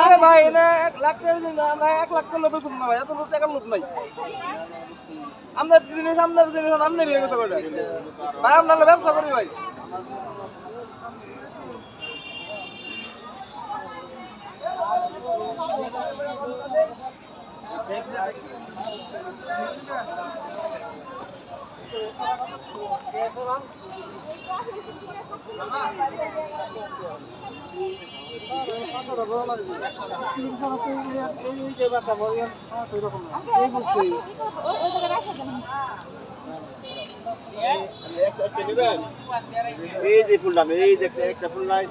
আরে ভাই এটা 1 লাখ টাকা দিন আমরা 1 লাখ করে বেচুম না ভাই এত টাকার লোভ নাই আমাদের জিনিস আমদানি হয়ে গেছে ওটা ভাই আমরা ব্যবসা করি ভাই এই যে ফুল দাম এই দেখতে একটা ফুল নাই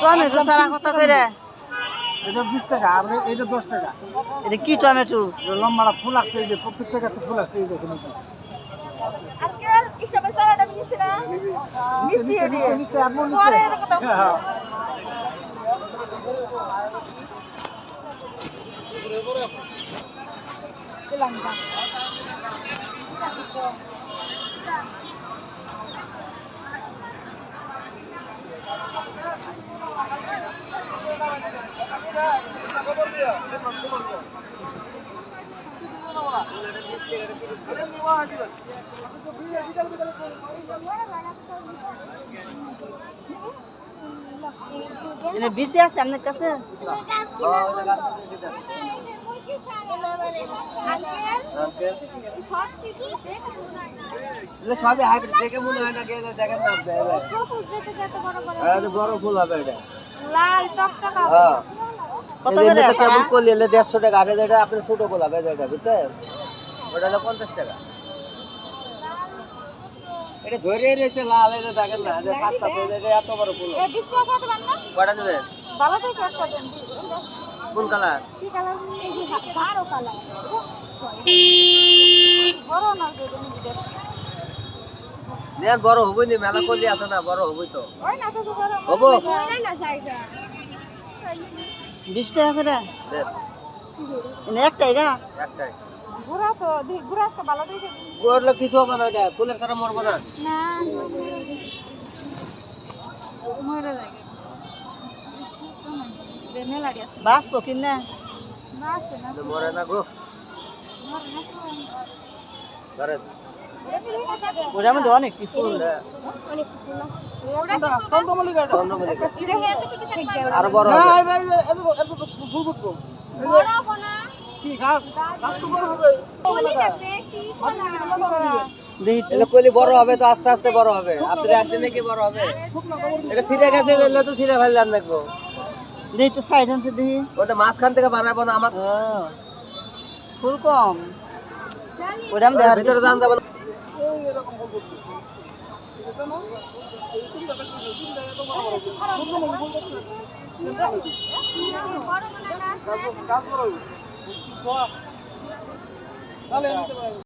টমেটো সারা কত করে? এটা 20 টাকা আর এটা 10 টাকা। এটা কি টমেটো? লম্বাটা ফুল আছে এই যে প্রত্যেকটা গাছে ফুল আছে এই দেখুন আজকাল ইসবের সারাটা মিশছে না মিশিয়ে দিয়ে পরে কত লঙ্কা এটা বেশি আছে আপনার কাছে? সবই হাইব্রিড দেখে মনে হয় না দেখেন না বড় ফুল হবে এটা লাল টকটকা কত করে? কেমন করলে 150 টাকা আর এটা আপনার ছোট গোল হবে এটা বুঝছেন ওটা হলো 50 টাকা এটা ধরে রয়েছে লাল এটা দেখেন না যে পাতা ফুল এটা এত বড় ফুল এই 20 টাকা কত বান্না কটা নেবেন ভালো থেকে একটা দেন কোন কালার কি কালার এই যে গাঢ় কালার বড় না যে তুমি দেখ নেন বড় হবই নি মেলা কলি আছে না বড় হবই তো ওই না তো বড় হবো না জায়গা 20 টাকা করে? দেন এটা একটাই গা? একটাই ঘোরা তো ঘোরা একটা ভালো দেখে গোরলে কিছু হবে না এটা ফুলের সারা মরবো না না মরে লাগে মেলাড়ি আছে বাঁচবো কিনা? না আছে না মরে না গো ধরেন ওটার মধ্যে অনেকটি ফুল। অনেক ফুল আছে চন্দ্রমল্লিকা এটা এত কিছু থাকবে আরো বড় হবে এত ফুল ফুটবো বড় বনা কি গাছ তো বড় হবে বলি যাবে কি দেখি তো। এটা কলি বড় হবে তো আস্তে আস্তে বড় হবে আপনার একদিনে কি বড় হবে এটা ছিঁড়ে গেছে দিলে তো ছিঁড়ে ফেললাম দেখবো দেখি তো সাইড হচ্ছে দেখি। ওটা মাঝখান থেকে বানাবো না আমার ফুল কম ওটা আমি দেখার ভিতরে যান যাবো না। বড় বনা গাছ গাছ বড় হবে তাহলে নিতে পারবে